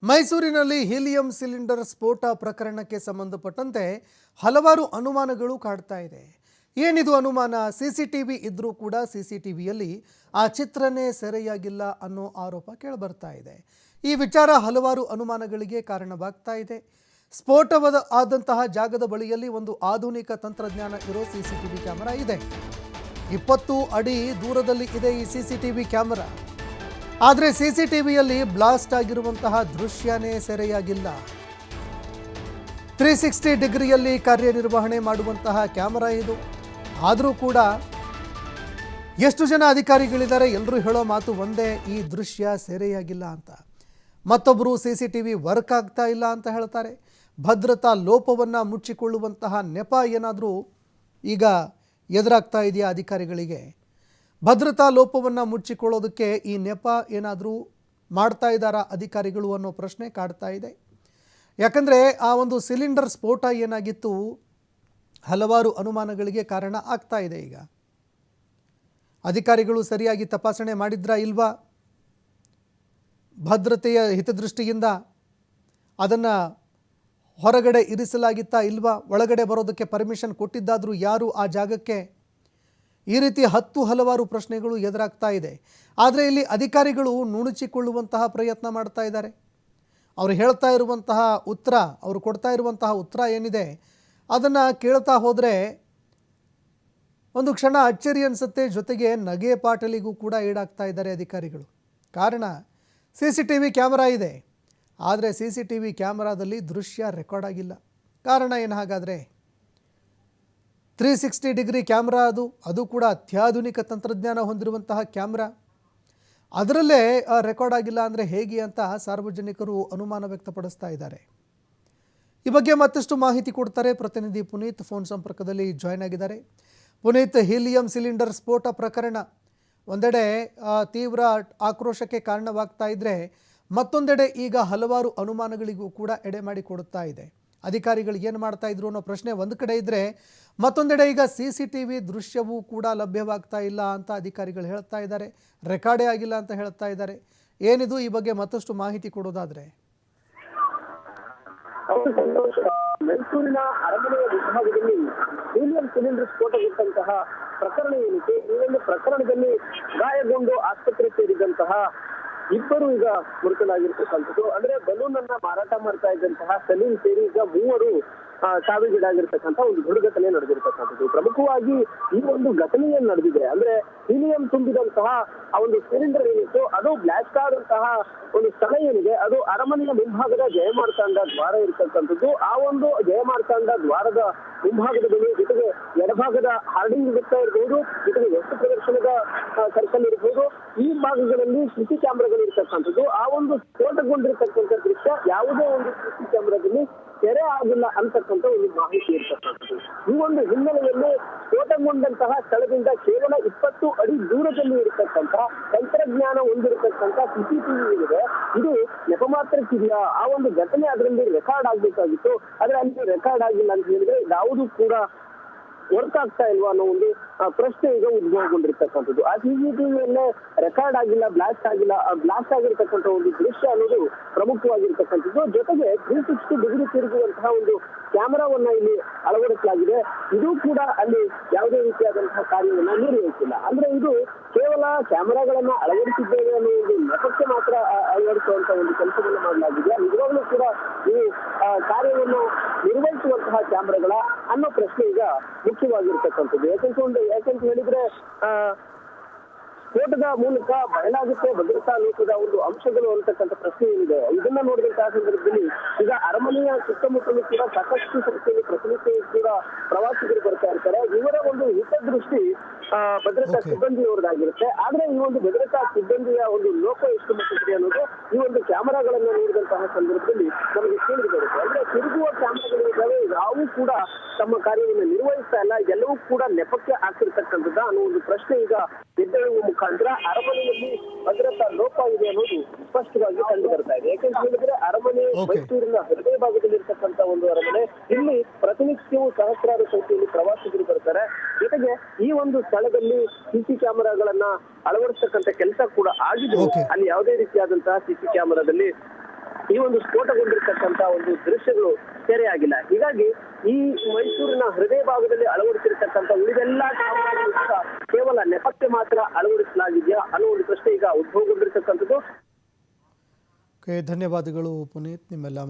ಮೈಸೂರಿನಲ್ಲಿ helium cylinder ಸ್ಫೋಟ ಪ್ರಕರಣಕ್ಕೆ ಸಂಬಂಧಪಟ್ಟಂತೆ ಹಲವಾರು ಅನುಮಾನಗಳು ಕಾಡ್ತಾ ಇದೆ. ಏನಿದು ಅನುಮಾನ? ಸಿಸಿಟಿವಿ ಇದ್ರೂ ಕೂಡ ಸಿಸಿಟಿವಿಯಲ್ಲಿ ಆ ಚಿತ್ರನೇ ಸೆರೆಯಾಗಿಲ್ಲ ಅನ್ನೋ ಆರೋಪ ಕೇಳಿಬರ್ತಾ ಇದೆ. ಈ ವಿಚಾರ ಹಲವಾರು ಅನುಮಾನಗಳಿಗೆ ಕಾರಣವಾಗ್ತಾ ಇದೆ. ಆದಂತಹ ಜಾಗದ ಬಳಿಯಲ್ಲಿ ಒಂದು ಆಧುನಿಕ ತಂತ್ರಜ್ಞಾನ ಇರೋ ಸಿಸಿಟಿವಿ ಕ್ಯಾಮೆರಾ ಇದೆ. 20 ಅಡಿ ದೂರದಲ್ಲಿ ಇದೆ ಈ ಸಿಸಿಟಿವಿ ಕ್ಯಾಮೆರಾ. ಆದರೆ ಸಿಸಿಟಿವಿಯಲ್ಲಿ ಬ್ಲಾಸ್ಟ್ ಆಗಿರುವಂತಹ ದೃಶ್ಯನೇ ಸೆರೆಯಾಗಿಲ್ಲ. 360 ಡಿಗ್ರಿಯಲ್ಲಿ ಕಾರ್ಯನಿರ್ವಹಣೆ ಮಾಡುವಂತಹ ಕ್ಯಾಮೆರಾ ಇದು. ಆದರೂ ಕೂಡ ಎಷ್ಟು ಜನ ಅಧಿಕಾರಿಗಳಿದ್ದಾರೆ, ಎಲ್ಲರೂ ಹೇಳೋ ಮಾತು ಒಂದೇ, ಈ ದೃಶ್ಯ ಸೆರೆಯಾಗಿಲ್ಲ ಅಂತ. ಮತ್ತೊಬ್ಬರು ಸಿಸಿಟಿವಿ ವರ್ಕ್ ಆಗ್ತಾ ಇಲ್ಲ ಅಂತ ಹೇಳ್ತಾರೆ. ಭದ್ರತಾ ಲೋಪವನ್ನು ಮುಚ್ಚಿಕೊಳ್ಳುವಂತಹ ನೆಪ ಏನಾದರೂ ಈಗ ಎದುರಾಗ್ತಾ ಇದೆಯಾ ಅಧಿಕಾರಿಗಳಿಗೆ? ಭದ್ರತಾ ಲೋಪವನ್ನು ಮುಚ್ಚಿಕೊಳ್ಳೋದಕ್ಕೆ ಈ ನೆಪ ಏನಾದರೂ ಮಾಡ್ತಾ ಇದ್ದಾರಾ ಅಧಿಕಾರಿಗಳು ಅನ್ನೋ ಪ್ರಶ್ನೆ ಕಾಡ್ತಾ ಇದೆ. ಯಾಕಂದರೆ ಆ ಒಂದು ಸಿಲಿಂಡರ್ ಸ್ಫೋಟ ಏನಾಗಿತ್ತು, ಹಲವಾರು ಅನುಮಾನಗಳಿಗೆ ಕಾರಣ ಆಗ್ತಾ ಇದೆ. ಈಗ ಅಧಿಕಾರಿಗಳು ಸರಿಯಾಗಿ ತಪಾಸಣೆ ಮಾಡಿದ್ರಾ ಇಲ್ವಾ, ಭದ್ರತೆಯ ಹಿತದೃಷ್ಟಿಯಿಂದ ಅದನ್ನು ಹೊರಗಡೆ ಇರಿಸಲಾಗಿತ್ತಾ ಇಲ್ವಾ, ಒಳಗಡೆ ಬರೋದಕ್ಕೆ ಪರ್ಮಿಷನ್ ಕೊಟ್ಟಿದ್ದಾದರೂ ಯಾರು ಆ ಜಾಗಕ್ಕೆ? ಈ ರೀತಿ ಹಲವಾರು ಪ್ರಶ್ನೆಗಳು ಎದುರಾಗ್ತಾ ಇದೆ. ಆದರೆ ಇಲ್ಲಿ ಅಧಿಕಾರಿಗಳು ನುಣುಚಿಕೊಳ್ಳುವಂತಹ ಪ್ರಯತ್ನ ಮಾಡ್ತಾ ಇದ್ದಾರೆ. ಅವರು ಹೇಳ್ತಾ ಇರುವಂತಹ ಉತ್ತರ, ಅವರು ಕೊಡ್ತಾ ಇರುವಂತಹ ಉತ್ತರ ಏನಿದೆ ಅದನ್ನು ಕೇಳ್ತಾ ಹೋದರೆ ಒಂದು ಕ್ಷಣ ಅಚ್ಚರಿ ಅನಿಸುತ್ತೆ, ಜೊತೆಗೆ ನಗೆ ಪಾಟಲಿಗೂ ಕೂಡ ಈಡಾಗ್ತಾ ಇದ್ದಾರೆ ಅಧಿಕಾರಿಗಳು. ಕಾರಣ, ಸಿಸಿಟಿವಿ ಕ್ಯಾಮೆರಾ ಇದೆ, ಆದರೆ ಸಿಸಿಟಿವಿ ಕ್ಯಾಮೆರಾದಲ್ಲಿ ದೃಶ್ಯ ರೆಕಾರ್ಡ್ ಆಗಿಲ್ಲ. ಕಾರಣ ಏನು ಹಾಗಾದರೆ? 360 ಡಿಗ್ರಿ ಕ್ಯಾಮ್ರಾ ಅದು ಕೂಡ ಅತ್ಯಾಧುನಿಕ ತಂತ್ರಜ್ಞಾನ ಹೊಂದಿರುವಂತಹ ಕ್ಯಾಮ್ರಾ. ಅದರಲ್ಲೇ ರೆಕಾರ್ಡ್ ಆಗಿಲ್ಲ ಅಂದರೆ ಹೇಗೆ ಅಂತ ಸಾರ್ವಜನಿಕರು ಅನುಮಾನ ವ್ಯಕ್ತಪಡಿಸ್ತಾ ಇದ್ದಾರೆ. ಈ ಬಗ್ಗೆ ಮತ್ತಷ್ಟು ಮಾಹಿತಿ ಕೊಡ್ತಾರೆ ಪ್ರತಿನಿಧಿ ಪುನೀತ್. ಫೋನ್ ಸಂಪರ್ಕದಲ್ಲಿ ಜಾಯ್ನ್ ಆಗಿದ್ದಾರೆ. ಪುನೀತ್, ಹೀಲಿಯಂ ಸಿಲಿಂಡರ್ ಸ್ಫೋಟ ಪ್ರಕರಣ ಒಂದೆಡೆ ತೀವ್ರ ಆಕ್ರೋಶಕ್ಕೆ ಕಾರಣವಾಗ್ತಾ ಇದ್ದರೆ, ಮತ್ತೊಂದೆಡೆ ಈಗ ಹಲವಾರು ಅನುಮಾನಗಳಿಗೂ ಕೂಡ ಎಡೆ ಮಾಡಿ ಕೊಡುತ್ತಾ ಇದೆ. ಅಧಿಕಾರಿಗಳು ಏನು ಮಾಡ್ತಾ ಇದ್ರು ಅನ್ನೋ ಪ್ರಶ್ನೆ ಒಂದು ಕಡೆ ಇದ್ದರೆ, ಮತ್ತೊಂದೆಡೆ ಈಗ ಸಿಸಿಟಿವಿ ದೃಶ್ಯವೂ ಕೂಡ ಲಭ್ಯವಾಗ್ತಾ ಇಲ್ಲ ಅಂತ ಅಧಿಕಾರಿಗಳು ಹೇಳ್ತಾ ಇದ್ದಾರೆ. ರೆಕಾರ್ಡೇ ಆಗಿಲ್ಲ ಅಂತ ಹೇಳ್ತಾ ಇದ್ದಾರೆ. ಏನಿದು, ಈ ಬಗ್ಗೆ ಮತ್ತಷ್ಟು ಮಾಹಿತಿ ಕೊಡೋದಾದ್ರೆ? ಮೈಸೂರಿನ ಅರಮನೆಯ ವಿಭಾಗದಲ್ಲಿ ಹೀಲಿಯಂ ಸಿಲಿಂಡರ್ ಸ್ಫೋಟಗೊಂಡಂತಹ ಪ್ರಕರಣ ಏನಿದೆ, ಈ ಒಂದು ಪ್ರಕರಣದಲ್ಲಿ ಗಾಯಗೊಂಡು ಆಸ್ಪತ್ರೆ ಸೇರಿದಂತಹ ಇಬ್ಬರು ಈಗ ಮೃತರಾಗಿರ್ತಕ್ಕಂಥದ್ದು. ಅಂದ್ರೆ ಬಲೂನ್ ಅನ್ನ ಮಾರಾಟ ಮಾಡ್ತಾ ಇದ್ದಂತಹ ಸಲೀಂ ಸೇರಿ ಈಗ 3 ಸಾವಿಗೀಡಾಗಿರ್ತಕ್ಕಂಥ ಒಂದು ದುರ್ಘಟನೆ ನಡೆದಿರ್ತಕ್ಕಂಥದ್ದು. ಪ್ರಮುಖವಾಗಿ ಈ ಒಂದು ಘಟನೆ ಏನ್ ನಡೆದಿದೆ ಅಂದ್ರೆ, ಹೀಲಿಯಂ ತುಂಬಿದಂತಹ ಆ ಒಂದು ಸಿಲಿಂಡರ್ ಏನಿತ್ತು ಅದು ಬ್ಲಾಸ್ಟ್ ಆದಂತಹ ಒಂದು ಸ್ಥಳ ಏನಿದೆ ಅದು ಅರಮನೆಯ ಮುಂಭಾಗದ ಜಯಮಾರ್ತಾಂಡ ದ್ವಾರ ಇರ್ತಕ್ಕಂಥದ್ದು. ಆ ಒಂದು ಜಯಮಾರ್ತಾಂಡ ದ್ವಾರದ ಮುಂಭಾಗದ ಬಳಿ, ಜೊತೆಗೆ ಎಡಭಾಗದ ಹಾರ್ಡಿಂಗ್ ವೃತ್ತ ಇರಬಹುದು, ಜೊತೆಗೆ ವಸ್ತು ಪ್ರದರ್ಶನದ ಸರ್ಕಲ್ ಇರಬಹುದು, ಈ ಭಾಗಗಳಲ್ಲಿ ಸಿಸಿ ಕ್ಯಾಮೆರಾಗಳು ಇರ್ತಕ್ಕಂಥದ್ದು. ಆ ಒಂದು ಸ್ಫೋಟಗೊಂಡಿರ್ತಕ್ಕಂಥ ದೃಶ್ಯ ಯಾವುದೇ ಒಂದು ಸಿಸಿ ಕ್ಯಾಮೆರಾದಲ್ಲಿ ಸೆರೆ ಆಗಿಲ್ಲ ಅಂತಕ್ಕಂಥ ಒಂದು ಮಾಹಿತಿ ಇರ್ತಕ್ಕಂಥದ್ದು. ಈ ಒಂದು ಹಿನ್ನೆಲೆಯಲ್ಲಿ ಸ್ಫೋಟಗೊಂಡಂತಹ ಸ್ಥಳದಿಂದ ಕೇವಲ 20 ಅಡಿ ದೂರದಲ್ಲಿ ಇರತಕ್ಕಂಥ ತಂತ್ರಜ್ಞಾನ ಹೊಂದಿರತಕ್ಕಂಥ ಸಿಸಿಟಿವಿ ಇದೆ, ಇದು ನೆಪ ಮಾತ್ರಕ್ಕಿದೆಯಾ? ಆ ಒಂದು ಘಟನೆ ಅದರಲ್ಲಿ ರೆಕಾರ್ಡ್ ಆಗ್ಬೇಕಾಗಿತ್ತು, ಆದ್ರೆ ಅಲ್ಲಿ ರೆಕಾರ್ಡ್ ಆಗಿಲ್ಲ ಅಂತ ಹೇಳಿದ್ರೆ ಯಾವುದು ಕೂಡ ವರ್ಕ್ ಆಗ್ತಾ ಇಲ್ವಾ ಅನ್ನೋ ಒಂದು ಪ್ರಶ್ನೆ ಈಗ ಉದ್ಭವಗೊಂಡಿರ್ತಕ್ಕಂಥದ್ದು. ಆ ಸಿಸಿಟಿವಿಯಲ್ಲೇ ರೆಕಾರ್ಡ್ ಆಗಿಲ್ಲ, ಬ್ಲಾಸ್ಟ್ ಆಗಿಲ್ಲ, ಬ್ಲಾಸ್ಟ್ ಆಗಿರ್ತಕ್ಕಂಥ ಒಂದು ದೃಶ್ಯ ಅನ್ನೋದು ಪ್ರಮುಖವಾಗಿರ್ತಕ್ಕಂಥದ್ದು. ಜೊತೆಗೆ 360 ಡಿಗ್ರಿ ತಿರುಗುವಂತಹ ಒಂದು ಕ್ಯಾಮೆರಾವನ್ನ ಇಲ್ಲಿ ಅಳವಡಿಸಲಾಗಿದೆ. ಇದು ಕೂಡ ಅಲ್ಲಿ ಯಾವುದೇ ರೀತಿಯಾದಂತಹ ಕಾರ್ಯವನ್ನ ನಿರ್ವಹಿಸಿಲ್ಲ. ಅಂದ್ರೆ ಇದು ಕೇವಲ ಕ್ಯಾಮೆರಾಗಳನ್ನ ಅಳವಡಿಸಿದ್ದೇವೆ ಅನ್ನೋ ಒಂದು ನೆಪಕ್ಕೆ ಮಾತ್ರ ಅಳವಡಿಸುವಂತಹ ಒಂದು ಕೆಲಸವನ್ನ ಮಾಡಲಾಗಿದೆ. ನಿಜವಾಗ್ಲೂ ಕೂಡ ಈ ಕಾರ್ಯವನ್ನು ನಿರ್ವಹಿಸುವಂತಹ ಕ್ಯಾಮೆರಾಗಳ ಅನ್ನೋ ಪ್ರಶ್ನೆ ಈಗ ಮುಖ್ಯವಾಗಿರ್ತಕ್ಕಂಥದ್ದು. ಯಾಕಂತ ಹೇಳಿದ್ರೆ ಸ್ಫೋಟದ ಮೂಲಕ ಬಯಲಾಗುತ್ತೆ ಭದ್ರತಾ ಲೋಪದ ಒಂದು ಅಂಶಗಳು ಅಂತಕ್ಕಂಥ ಪ್ರಶ್ನೆ ಏನಿದೆ, ಇದನ್ನ ನೋಡಿದಂತಹ ಸಂದರ್ಭದಲ್ಲಿ ಈಗ ಅರಮನೆಯ ಸುತ್ತಮುತ್ತಲೂ ಕೂಡ ಸಾಕಷ್ಟು ಸಂಖ್ಯೆಯಲ್ಲಿ ಪ್ರತಿನಿತ್ಯ ಕೂಡ ಪ್ರವಾಸಿಗರು ಬರ್ತಾ ಇರ್ತಾರೆ. ಇವರ ಒಂದು ಹಿತದೃಷ್ಟಿ ಭದ್ರತಾ ಸಿಬ್ಬಂದಿಯವರದಾಗಿರುತ್ತೆ. ಆದ್ರೆ ಈ ಒಂದು ಭದ್ರತಾ ಸಿಬ್ಬಂದಿಯ ಒಂದು ಲೋಪ ಎಷ್ಟು ಮಟ್ಟಿದೆ ಅನ್ನೋದು ಈ ಒಂದು ಕ್ಯಾಮೆರಾಗಳನ್ನ ನೋಡಿದಂತಹ ಸಂದರ್ಭದಲ್ಲಿ ನಮಗೆ ತಿಳಿದು ಬರುತ್ತೆ. ಅಂದ್ರೆ ತಿರುಗುವ ಕ್ಯಾಮೆರಾಗಳಿದ್ದಾವೆ, ಯಾವೂ ಕೂಡ ತಮ್ಮ ಕಾರ್ಯವನ್ನು ನಿರ್ವಹಿಸ್ತಾ ಇಲ್ಲ, ಎಲ್ಲವೂ ಕೂಡ ನೆಪಕ್ಕೆ ಆಗ್ತಿರ್ತಕ್ಕಂಥದ್ದ ಅನ್ನೋ ಒಂದು ಪ್ರಶ್ನೆ ಈಗ ಎದ್ದೇಳುವ ಮುಖಾಂತರ ಅರಮನೆಯಲ್ಲಿ ಭದ್ರತಾ ಲೋಪ ಇದೆ ಅನ್ನೋದು ಸ್ಪಷ್ಟವಾಗಿ ಕಂಡು ಬರ್ತಾ ಇದೆ. ಯಾಕಂತ ಹೇಳಿದ್ರೆ ಅರಮನೆ ಮೈಸೂರಿನ ಹೃದಯ ಭಾಗದಲ್ಲಿರ್ತಕ್ಕಂಥ ಒಂದು ಅರಮನೆ. ಇಲ್ಲಿ ಪ್ರತಿನಿತ್ಯವೂ ಸಹಸ್ರಾರು ಸಂಖ್ಯೆಯಲ್ಲಿ ಪ್ರವಾಸಿಗರು ಬರ್ತಾರೆ. ಜೊತೆಗೆ ಈ ಒಂದು ಸ್ಥಳದಲ್ಲಿ ಸಿಸಿ ಕ್ಯಾಮೆರಾಗಳನ್ನ ಅಳವಡಿಸತಕ್ಕಂಥ ಕೆಲಸ ಕೂಡ ಆಗಿದೆ. ಅಲ್ಲಿ ಯಾವುದೇ ರೀತಿಯಾದಂತಹ ಸಿಸಿ ಕ್ಯಾಮೆರಾದಲ್ಲಿ ಈ ಒಂದು ಸ್ಫೋಟಗೊಂಡಿರ್ತಕ್ಕಂತ ಒಂದು ದೃಶ್ಯಗಳು ಸೆರೆಯಾಗಿಲ್ಲ. ಹೀಗಾಗಿ ಈ ಮೈಸೂರಿನ ಹೃದಯ ಭಾಗದಲ್ಲಿ ಅಳವಡಿಸಿರ್ತಕ್ಕಂಥ ಉಳಿದೆಲ್ಲ ಕ್ಯಾಮೆರಾಗಳು ಸಹ ಕೇವಲ ನೆಪಕ್ಕೆ ಮಾತ್ರ ಅಳವಡಿಸಲಾಗಿದೆಯಾ ಅನ್ನೋ ಒಂದು ಪ್ರಶ್ನೆ ಈಗ ಉದ್ಭವಗೊಂಡಿರ್ತಕ್ಕಂಥದ್ದು. ಧನ್ಯವಾದಗಳು ಪುನೀತ್ ನಿಮ್ಮೆಲ್ಲ